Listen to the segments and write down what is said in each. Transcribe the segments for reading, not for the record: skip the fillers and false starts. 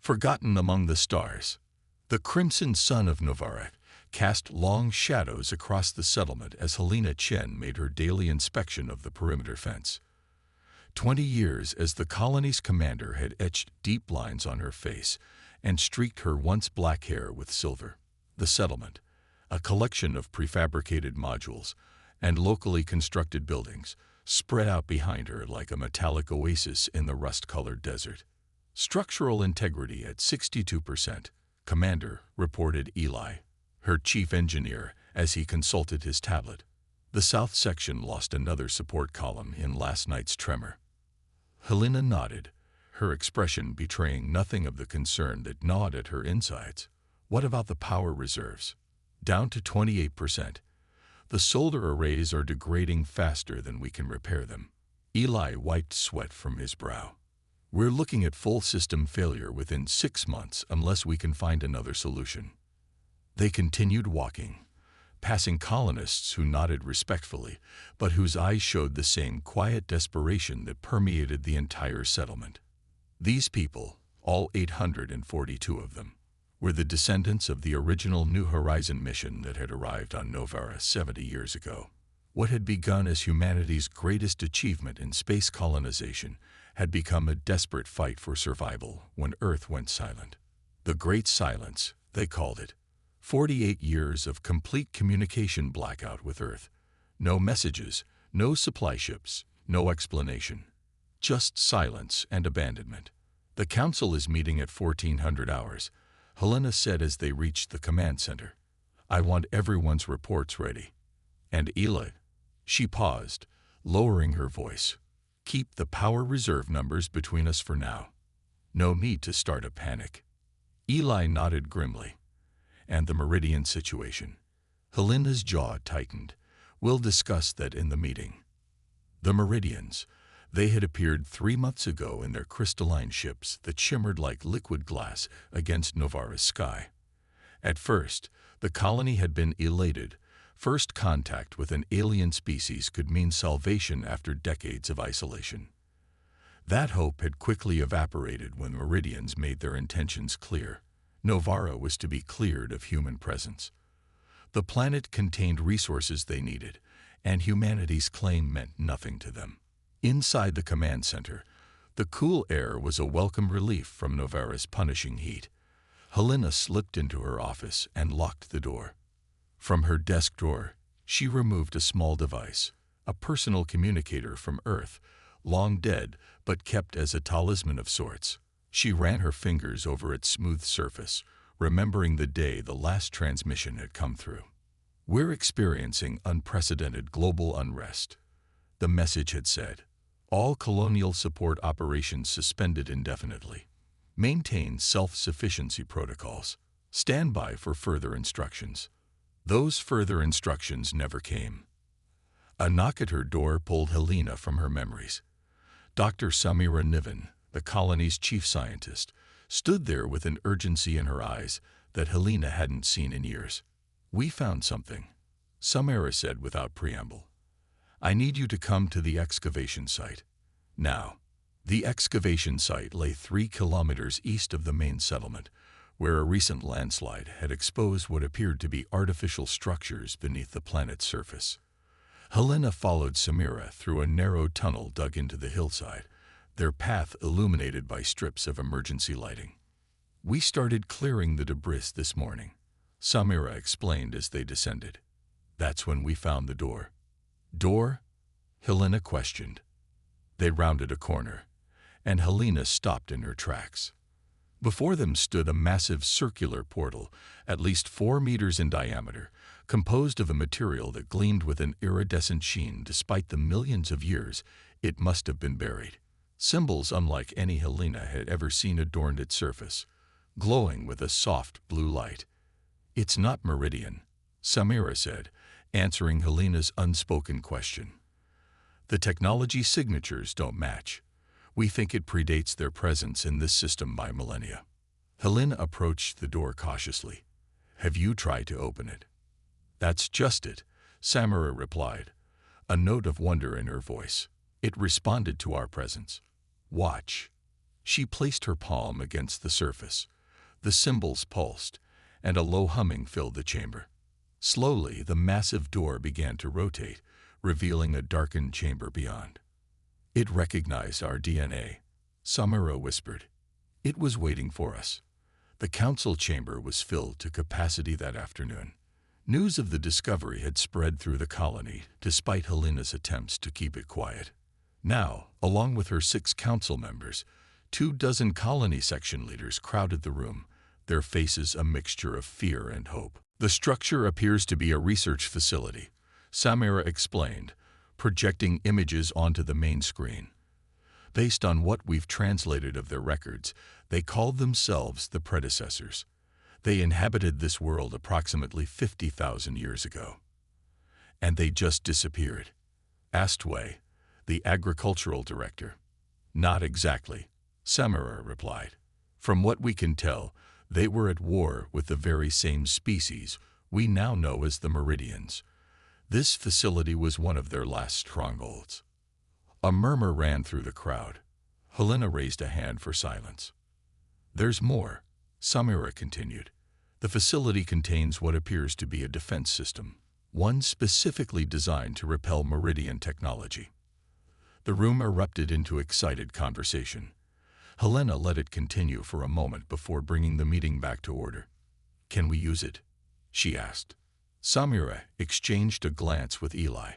Forgotten among the stars. The crimson sun of Novara cast long shadows across the settlement as Helena Chen made her daily inspection of the perimeter fence. 20 years as the colony's commander had etched deep lines on her face and streaked her once black hair with silver. The settlement, a collection of prefabricated modules and locally constructed buildings, spread out behind her like a metallic oasis in the rust-colored desert. Structural integrity at 62%, Commander, reported Eli, her chief engineer, as he consulted his tablet. The south section lost another support column in last night's tremor. Helena nodded, her expression betraying nothing of the concern that gnawed at her insides. What about the power reserves? Down to 28%. The solar arrays are degrading faster than we can repair them. Eli wiped sweat from his brow. We're looking at full system failure within 6 months unless we can find another solution. They continued walking, passing colonists who nodded respectfully, but whose eyes showed the same quiet desperation that permeated the entire settlement. These people, all 842 of them, were the descendants of the original New Horizon mission that had arrived on Novara 70 years ago. What had begun as humanity's greatest achievement in space colonization had become a desperate fight for survival when Earth went silent. The Great Silence, they called it. 48 years of complete communication blackout with Earth. No messages, no supply ships, no explanation. Just silence and abandonment. The council is meeting at 1400 hours, Helena said as they reached the command center. I want everyone's reports ready. And Eli? She paused, lowering her voice. Keep the power reserve numbers between us for now. No need to start a panic. Eli nodded grimly. And the Meridian situation. Helena's jaw tightened. We'll discuss that in the meeting. The Meridians. They had appeared 3 months ago in their crystalline ships that shimmered like liquid glass against Novara's sky. At first, the colony had been elated. First contact with an alien species could mean salvation after decades of isolation. That hope had quickly evaporated when Meridians made their intentions clear. Novara was to be cleared of human presence. The planet contained resources they needed, and humanity's claim meant nothing to them. Inside the command center, the cool air was a welcome relief from Novara's punishing heat. Helena slipped into her office and locked the door. From her desk drawer, she removed a small device, a personal communicator from Earth, long dead but kept as a talisman of sorts. She ran her fingers over its smooth surface, remembering the day the last transmission had come through. We're experiencing unprecedented global unrest, the message had said. All colonial support operations suspended indefinitely. Maintain self-sufficiency protocols. Stand by for further instructions. Those further instructions never came. A knock at her door pulled Helena from her memories. Dr. Samira Niven, the colony's chief scientist, stood there with an urgency in her eyes that Helena hadn't seen in years. We found something, Samira said without preamble. I need you to come to the excavation site. Now, the excavation site lay 3 kilometers east of the main settlement, where a recent landslide had exposed what appeared to be artificial structures beneath the planet's surface. Helena followed Samira through a narrow tunnel dug into the hillside, their path illuminated by strips of emergency lighting. We started clearing the debris this morning, Samira explained as they descended. That's when we found the door. Door? Helena questioned. They rounded a corner, and Helena stopped in her tracks. Before them stood a massive circular portal, at least 4 meters in diameter, composed of a material that gleamed with an iridescent sheen despite the millions of years it must have been buried. Symbols unlike any Helena had ever seen adorned its surface, glowing with a soft blue light. It's not Meridian, Samira said, answering Helena's unspoken question. The technology signatures don't match. We think it predates their presence in this system by millennia. Helena approached the door cautiously. Have you tried to open it? That's just it, Samira replied, a note of wonder in her voice. It responded to our presence. Watch. She placed her palm against the surface. The symbols pulsed, and a low humming filled the chamber. Slowly, the massive door began to rotate, revealing a darkened chamber beyond. It recognized our DNA, Samira whispered. It was waiting for us. The council chamber was filled to capacity that afternoon. News of the discovery had spread through the colony, despite Helena's attempts to keep it quiet. Now, along with her 6 council members, 24 colony section leaders crowded the room, their faces a mixture of fear and hope. The structure appears to be a research facility, Samira explained, projecting images onto the main screen. Based on what we've translated of their records, they called themselves the predecessors. They inhabited this world approximately 50,000 years ago. And they just disappeared, asked Wei, the agricultural director. Not exactly, Samira replied. From what we can tell, they were at war with the very same species we now know as the Meridians. This facility was one of their last strongholds. A murmur ran through the crowd. Helena raised a hand for silence. There's more, Samira continued. The facility contains what appears to be a defense system, one specifically designed to repel Meridian technology. The room erupted into excited conversation. Helena let it continue for a moment before bringing the meeting back to order. Can we use it? She asked. Samira exchanged a glance with Eli.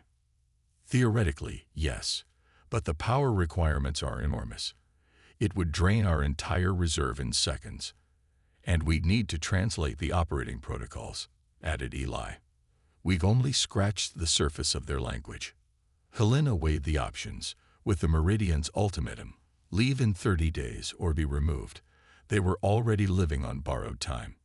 Theoretically, yes, but the power requirements are enormous. It would drain our entire reserve in seconds. And we'd need to translate the operating protocols, added Eli. We've only scratched the surface of their language. Helena weighed the options, with the Meridians' ultimatum, leave in 30 days or be removed. They were already living on borrowed time.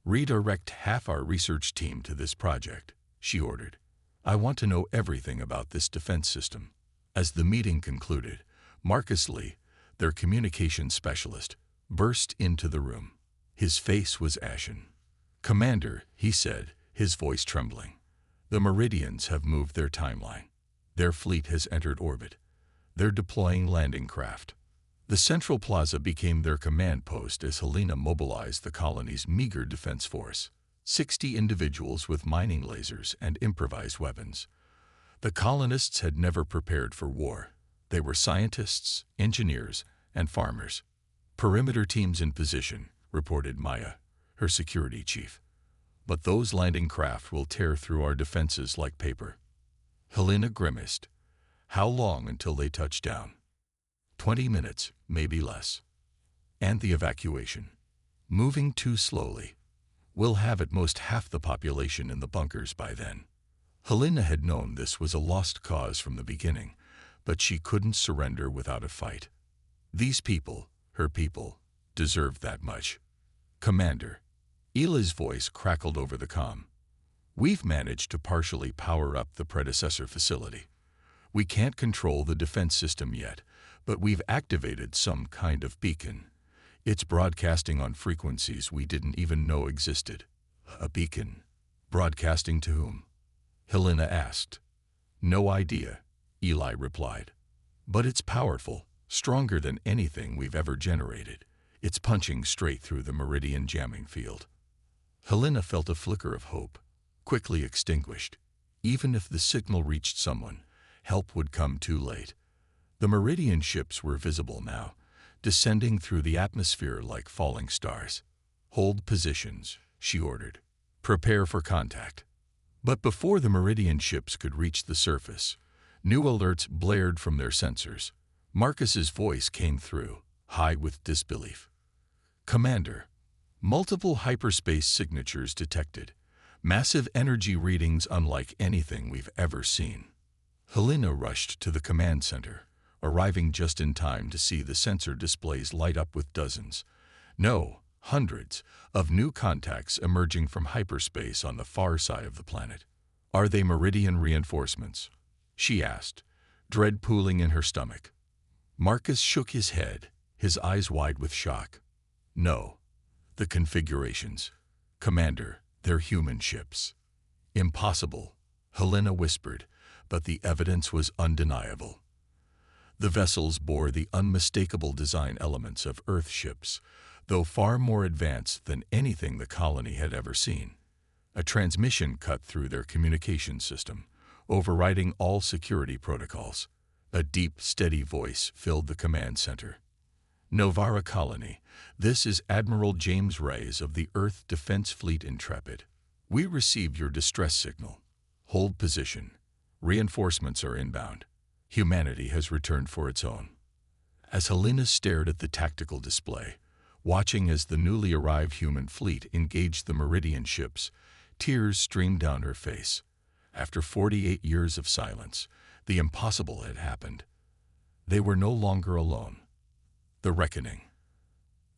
Redirect half our research team to this project, she ordered. I want to know everything about this defense system. As the meeting concluded, Marcus Lee, their communications specialist, burst into the room. His face was ashen. Commander, he said, his voice trembling, the Meridians have moved their timeline. Their fleet has entered orbit. They're deploying landing craft. The central plaza became their command post as Helena mobilized the colony's meager defense force, 60 individuals with mining lasers and improvised weapons. The colonists had never prepared for war. They were scientists, engineers, and farmers. Perimeter teams in position, reported Maya, her security chief. But those landing craft will tear through our defenses like paper. Helena grimaced. How long until they touch down? 20 minutes, maybe less. And the evacuation? Moving too slowly. We'll have at most half the population in the bunkers by then. Helena had known this was a lost cause from the beginning, but she couldn't surrender without a fight. These people, her people, deserved that much. Commander, Eli's voice crackled over the comm. We've managed to partially power up the predecessor facility. We can't control the defense system yet, but we've activated some kind of beacon. It's broadcasting on frequencies we didn't even know existed. A beacon? Broadcasting to whom? Helena asked. No idea, Eli replied. But it's powerful, stronger than anything we've ever generated. It's punching straight through the Meridian jamming field. Helena felt a flicker of hope, quickly extinguished. Even if the signal reached someone, help would come too late. The Meridian ships were visible now, descending through the atmosphere like falling stars. Hold positions, she ordered. Prepare for contact. But before the Meridian ships could reach the surface, new alerts blared from their sensors. Marcus's voice came through, high with disbelief. Commander, multiple hyperspace signatures detected. Massive energy readings unlike anything we've ever seen. Helena rushed to the command center, arriving just in time to see the sensor displays light up with dozens, no, hundreds, of new contacts emerging from hyperspace on the far side of the planet. Are they Meridian reinforcements? She asked, dread pooling in her stomach. Marcus shook his head, his eyes wide with shock. No. The configurations. Commander, they're human ships. Impossible, Helena whispered, but the evidence was undeniable. The vessels bore the unmistakable design elements of Earth ships, though far more advanced than anything the colony had ever seen. A transmission cut through their communication system, overriding all security protocols. A deep, steady voice filled the command center. Novara Colony, this is Admiral James Reyes of the Earth Defense Fleet Intrepid. We received your distress signal. Hold position. Reinforcements are inbound. Humanity has returned for its own. As Helena stared at the tactical display, watching as the newly arrived human fleet engaged the Meridian ships, tears streamed down her face. After 48 years of silence, the impossible had happened. They were no longer alone. The reckoning.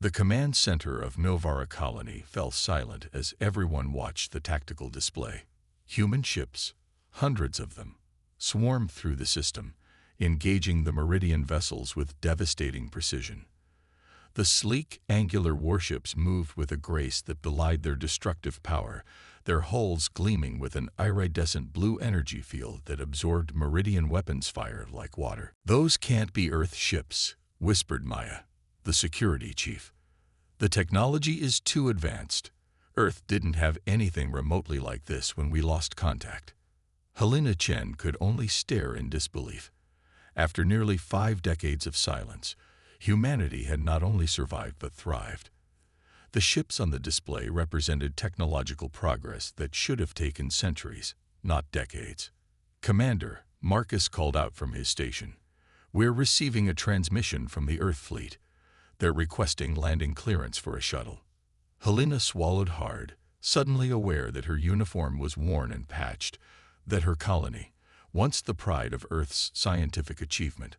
The command center of Novara Colony fell silent as everyone watched the tactical display. Human ships, hundreds of them, swarmed through the system, engaging the Meridian vessels with devastating precision. The sleek, angular warships moved with a grace that belied their destructive power, their hulls gleaming with an iridescent blue energy field that absorbed Meridian weapons fire like water. "Those can't be Earth ships," whispered Maya, the security chief. "The technology is too advanced. Earth didn't have anything remotely like this when we lost contact." Helena Chen could only stare in disbelief. After nearly 5 decades of silence, humanity had not only survived but thrived. The ships on the display represented technological progress that should have taken centuries, not decades. "Commander," Marcus called out from his station, "we're receiving a transmission from the Earth fleet. They're requesting landing clearance for a shuttle." Helena swallowed hard, suddenly aware that her uniform was worn and patched, that her colony, once the pride of Earth's scientific achievement,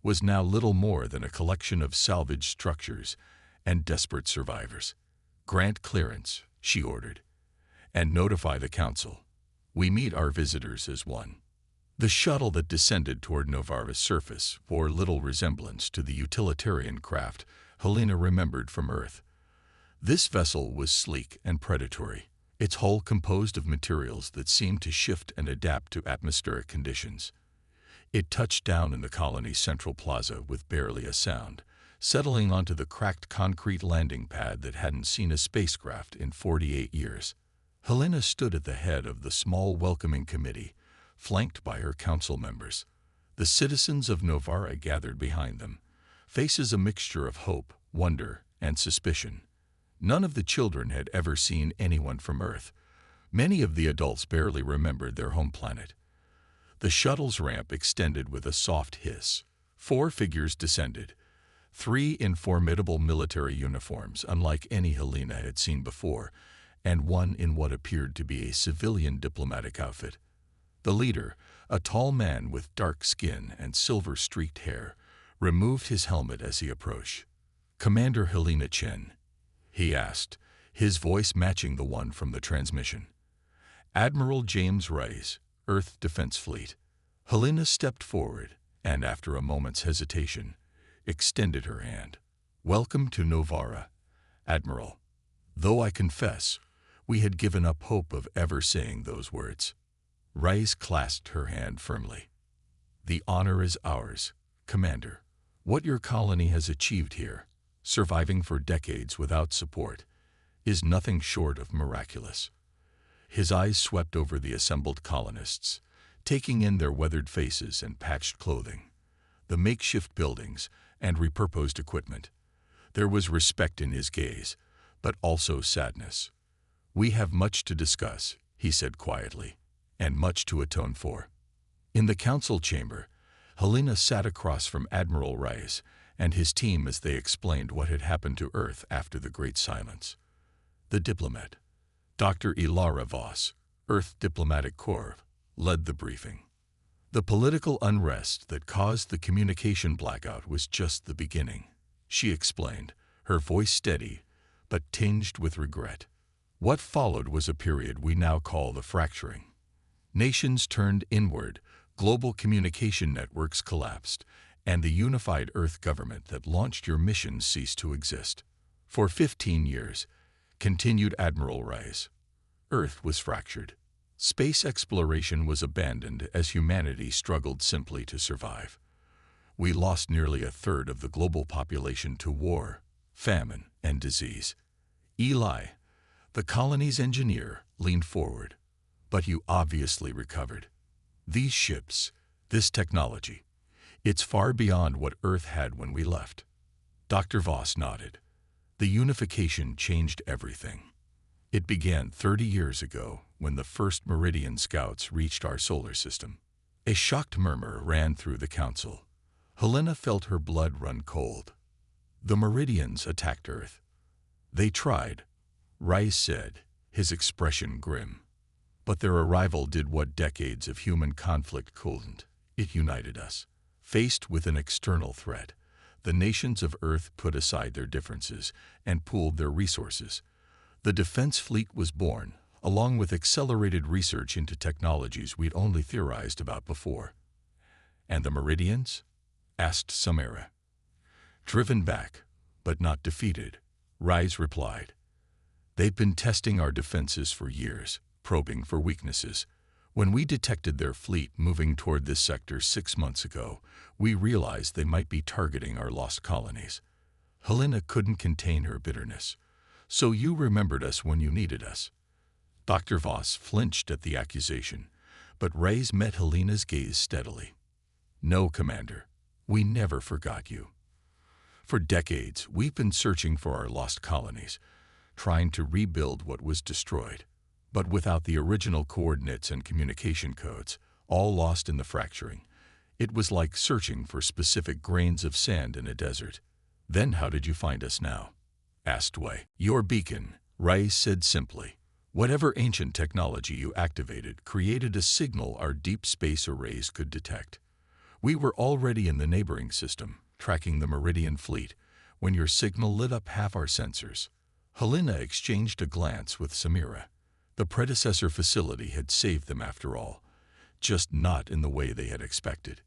was now little more than a collection of salvaged structures and desperate survivors. "Grant clearance," she ordered, "and notify the Council. We meet our visitors as one." The shuttle that descended toward Novara's surface bore little resemblance to the utilitarian craft Helena remembered from Earth. This vessel was sleek and predatory, its hull composed of materials that seemed to shift and adapt to atmospheric conditions. It touched down in the colony's central plaza with barely a sound, settling onto the cracked concrete landing pad that hadn't seen a spacecraft in 48 years. Helena stood at the head of the small welcoming committee, flanked by her council members. The citizens of Novara gathered behind them, faces a mixture of hope, wonder, and suspicion. None of the children had ever seen anyone from Earth. Many of the adults barely remembered their home planet. The shuttle's ramp extended with a soft hiss. 4 figures descended, 3 in formidable military uniforms unlike any Helena had seen before, and 1 in what appeared to be a civilian diplomatic outfit. The leader, a tall man with dark skin and silver-streaked hair, removed his helmet as he approached. "Commander Helena Chen," he asked, his voice matching the one from the transmission. "Admiral James Reyes, Earth Defense Fleet." Helena stepped forward and, after a moment's hesitation, extended her hand. "Welcome to Novara, Admiral." Though I confess, we had given up hope of ever saying those words. Reyes clasped her hand firmly. "The honor is ours, Commander. What your colony has achieved here, surviving for decades without support, is nothing short of miraculous." His eyes swept over the assembled colonists, taking in their weathered faces and patched clothing, the makeshift buildings and repurposed equipment. There was respect in his gaze, but also sadness. "We have much to discuss," he said quietly, "and much to atone for." In the council chamber, Helena sat across from Admiral Reyes and his team as they explained what had happened to Earth after the Great Silence. The diplomat, Dr. Ilara Voss, Earth Diplomatic Corps, led the briefing. The political unrest that caused the communication blackout was just the beginning, she explained, her voice steady but tinged with regret. What followed was a period we now call the fracturing. Nations turned inward, global communication networks collapsed, and the unified Earth government that launched your mission ceased to exist. For 15 years, continued Admiral Reyes, Earth was fractured. Space exploration was abandoned as humanity struggled simply to survive. We lost nearly a third of the global population to war, famine, and disease. Eli, the colony's engineer, leaned forward. But you obviously recovered. These ships, this technology, it's far beyond what Earth had when we left. Dr. Voss nodded. The unification changed everything. It began 30 years ago when the first Meridian scouts reached our solar system. A shocked murmur ran through the council. Helena felt her blood run cold. The Meridians attacked Earth. They tried, Rice said, his expression grim. But their arrival did what decades of human conflict couldn't. It united us. Faced with an external threat, the nations of Earth put aside their differences and pooled their resources. The defense fleet was born, along with accelerated research into technologies we'd only theorized about before. And the Meridians? Asked Samara. Driven back, but not defeated, Rise replied. They've been testing our defenses for years, probing for weaknesses. When we detected their fleet moving toward this sector 6 months ago, we realized they might be targeting our lost colonies. Helena couldn't contain her bitterness. So you remembered us when you needed us. Dr. Voss flinched at the accusation, but Reyes met Helena's gaze steadily. No, Commander, we never forgot you. For decades, we've been searching for our lost colonies, trying to rebuild what was destroyed. But without the original coordinates and communication codes, all lost in the fracturing, it was like searching for specific grains of sand in a desert. Then how did you find us now? Asked Wei. Your beacon, Rice said simply. Whatever ancient technology you activated created a signal our deep space arrays could detect. We were already in the neighboring system, tracking the Meridian fleet, when your signal lit up half our sensors. Helena exchanged a glance with Samira. The predecessor facility had saved them after all, just not in the way they had expected.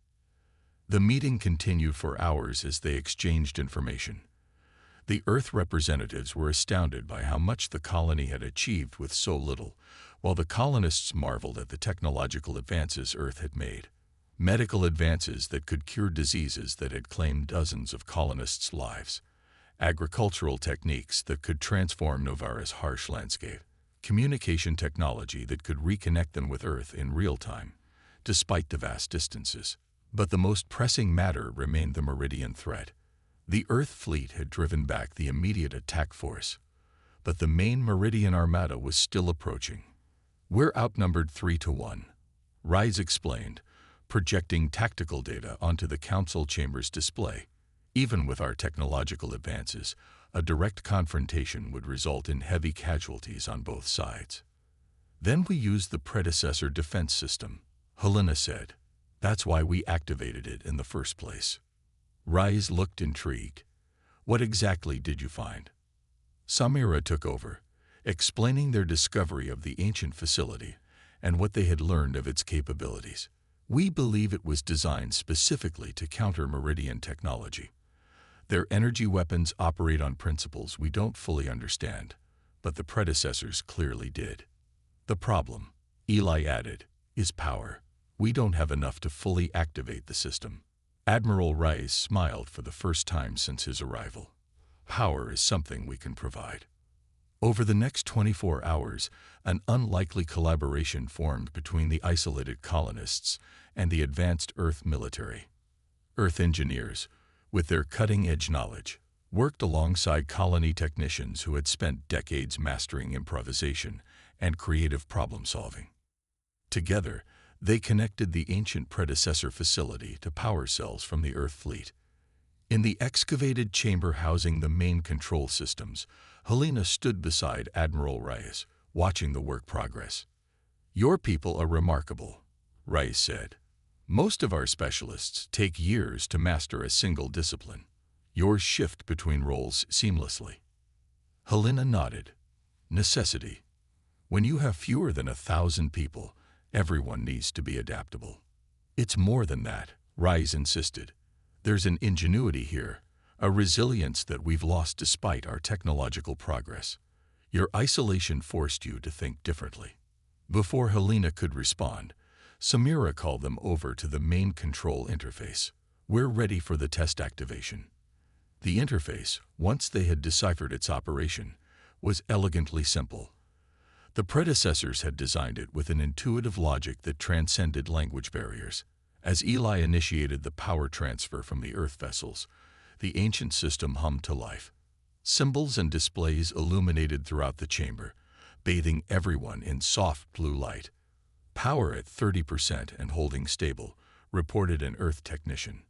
The meeting continued for hours as they exchanged information. The Earth representatives were astounded by how much the colony had achieved with so little, while the colonists marveled at the technological advances Earth had made. Medical advances that could cure diseases that had claimed dozens of colonists' lives. Agricultural techniques that could transform Novara's harsh landscape. Communication technology that could reconnect them with Earth in real time, despite the vast distances. But the most pressing matter remained the Meridian threat. The Earth fleet had driven back the immediate attack force, but the main Meridian armada was still approaching. We're outnumbered 3-1, Rise explained, projecting tactical data onto the council chamber's display. Even with our technological advances, a direct confrontation would result in heavy casualties on both sides. Then we used the predecessor defense system, Helena said. That's why we activated it in the first place. Rise looked intrigued. What exactly did you find? Samira took over, explaining their discovery of the ancient facility and what they had learned of its capabilities. We believe it was designed specifically to counter Meridian technology. Their energy weapons operate on principles we don't fully understand, but the predecessors clearly did. The problem, Eli added, is power. We don't have enough to fully activate the system. Admiral Rice smiled for the first time since his arrival. Power is something we can provide. Over the next 24 hours, an unlikely collaboration formed between the isolated colonists and the advanced Earth military. Earth engineers, with their cutting-edge knowledge, worked alongside colony technicians who had spent decades mastering improvisation and creative problem-solving. Together, they connected the ancient predecessor facility to power cells from the Earth fleet. In the excavated chamber housing the main control systems, Helena stood beside Admiral Reyes, watching the work progress. Your people are remarkable, Reyes said. Most of our specialists take years to master a single discipline. Yours shift between roles seamlessly. Helena nodded. Necessity. When you have fewer than 1,000 people, everyone needs to be adaptable. It's more than that, Reyes insisted. There's an ingenuity here, a resilience that we've lost despite our technological progress. Your isolation forced you to think differently. Before Helena could respond, Samira called them over to the main control interface. We're ready for the test activation. The interface, once they had deciphered its operation, was elegantly simple. The predecessors had designed it with an intuitive logic that transcended language barriers. As Eli initiated the power transfer from the Earth vessels, the ancient system hummed to life. Symbols and displays illuminated throughout the chamber, bathing everyone in soft blue light. "Power at 30% and holding stable," reported an Earth technician.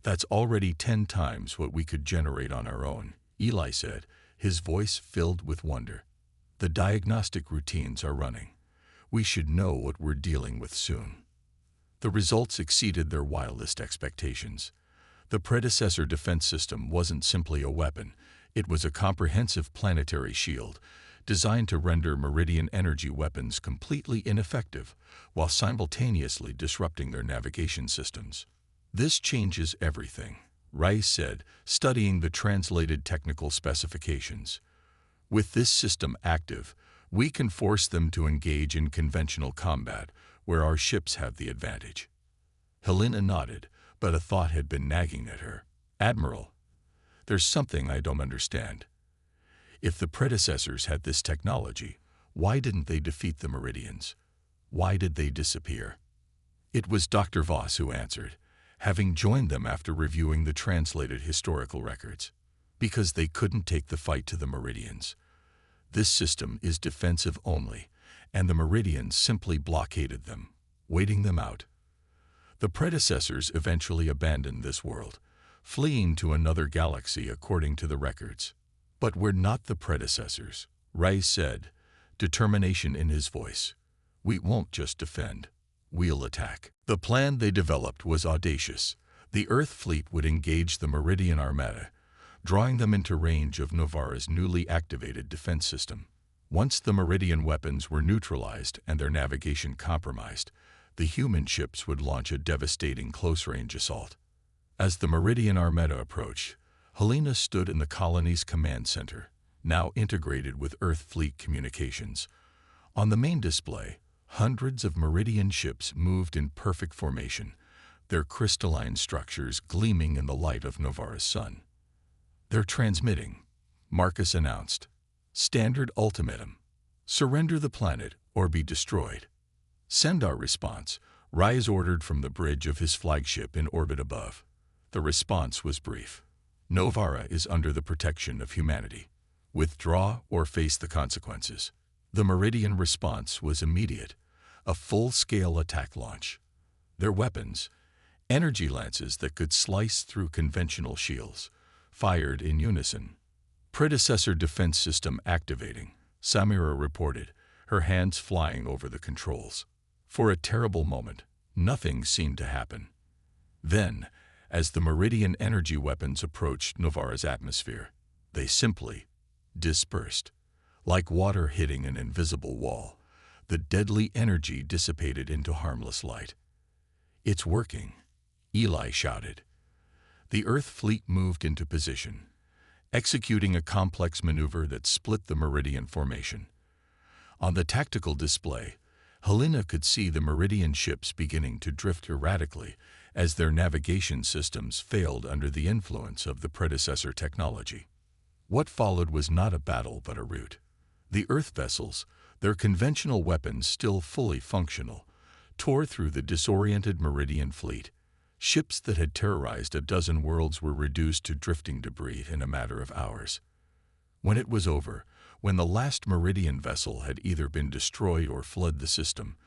"That's already 10 times what we could generate on our own," Eli said, his voice filled with wonder. "The diagnostic routines are running. We should know what we're dealing with soon." The results exceeded their wildest expectations. The predecessor defense system wasn't simply a weapon, it was a comprehensive planetary shield, designed to render Meridian energy weapons completely ineffective, while simultaneously disrupting their navigation systems. "This changes everything," Rice said, studying the translated technical specifications. "With this system active, we can force them to engage in conventional combat, where our ships have the advantage." Helena nodded, but a thought had been nagging at her. "Admiral, there's something I don't understand. If the predecessors had this technology, why didn't they defeat the Meridians? Why did they disappear?" It was Dr. Voss who answered, having joined them after reviewing the translated historical records. "Because they couldn't take the fight to the Meridians. This system is defensive only, and the Meridians simply blockaded them, waiting them out. The predecessors eventually abandoned this world, fleeing to another galaxy according to the records. But we're not the predecessors," Rice said, determination in his voice. "We won't just defend. We'll attack." The plan they developed was audacious. The Earth fleet would engage the Meridian Armada, drawing them into range of Novara's newly activated defense system. Once the Meridian weapons were neutralized and their navigation compromised, the human ships would launch a devastating close-range assault. As the Meridian Armada approached, Helena stood in the colony's command center, now integrated with Earth fleet communications. On the main display, hundreds of Meridian ships moved in perfect formation, their crystalline structures gleaming in the light of Novara's sun. "They're transmitting," Marcus announced. "Standard ultimatum. Surrender the planet or be destroyed. Send our response," Rise ordered from the bridge of his flagship in orbit above. The response was brief. "Novara is under the protection of humanity. Withdraw or face the consequences." The Meridian response was immediate, a full-scale attack launch. Their weapons, energy lances that could slice through conventional shields, fired in unison. "Predecessor defense system activating," Samira reported, her hands flying over the controls. For a terrible moment, nothing seemed to happen. Then, as the Meridian energy weapons approached Novara's atmosphere, they simply dispersed. Like water hitting an invisible wall, the deadly energy dissipated into harmless light. "It's working," Eli shouted. The Earth fleet moved into position, executing a complex maneuver that split the Meridian formation. On the tactical display, Helena could see the Meridian ships beginning to drift erratically as their navigation systems failed under the influence of the predecessor technology. What followed was not a battle but a rout. The Earth vessels, their conventional weapons still fully functional, tore through the disoriented Meridian fleet. Ships that had terrorized a dozen worlds were reduced to drifting debris in a matter of hours. When it was over, when the last Meridian vessel had either been destroyed or fled the system,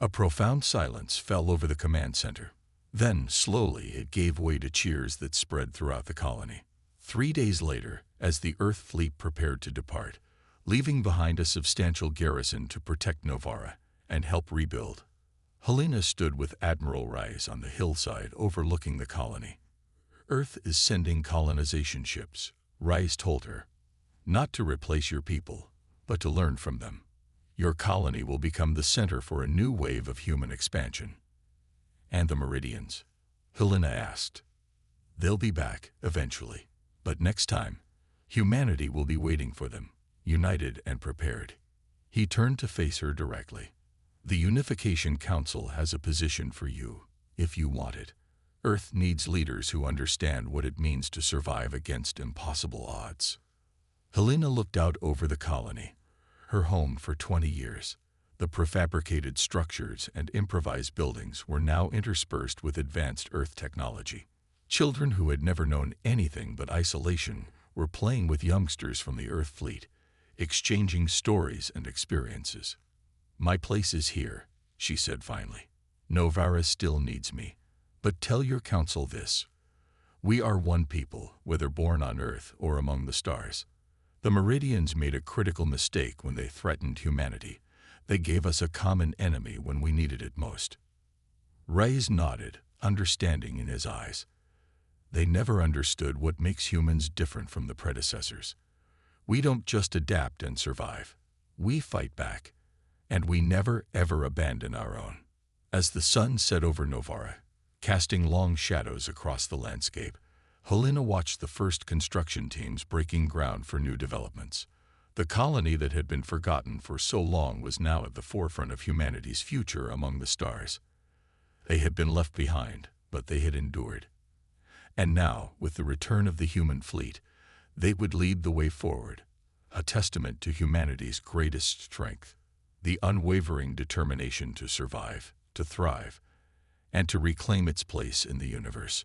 a profound silence fell over the command center. Then, slowly, it gave way to cheers that spread throughout the colony. 3 days later, as the Earth fleet prepared to depart, leaving behind a substantial garrison to protect Novara and help rebuild, Helena stood with Admiral Rice on the hillside overlooking the colony. "Earth is sending colonization ships," Rice told her. "Not to replace your people, but to learn from them. Your colony will become the center for a new wave of human expansion." "And the Meridians?" Helena asked. "They'll be back, eventually. But next time, humanity will be waiting for them, united and prepared." He turned to face her directly. "The Unification Council has a position for you, if you want it. Earth needs leaders who understand what it means to survive against impossible odds. Helena looked out over the colony, her home for 20 years. The prefabricated structures and improvised buildings were now interspersed with advanced Earth technology. Children who had never known anything but isolation were playing with youngsters from the Earth fleet, exchanging stories and experiences. "My place is here," she said finally. "Novara still needs me. But tell your council this. We are one people, whether born on Earth or among the stars. The Meridians made a critical mistake when they threatened humanity. They gave us a common enemy when we needed it most." Reyes nodded, understanding in his eyes. They never understood what makes humans different from the predecessors. We don't just adapt and survive. We fight back. And we never, ever abandon our own. As the sun set over Novara, casting long shadows across the landscape, Helena watched the first construction teams breaking ground for new developments. The colony that had been forgotten for so long was now at the forefront of humanity's future among the stars. They had been left behind, but they had endured. And now, with the return of the human fleet, they would lead the way forward, a testament to humanity's greatest strength, the unwavering determination to survive, to thrive, and to reclaim its place in the universe.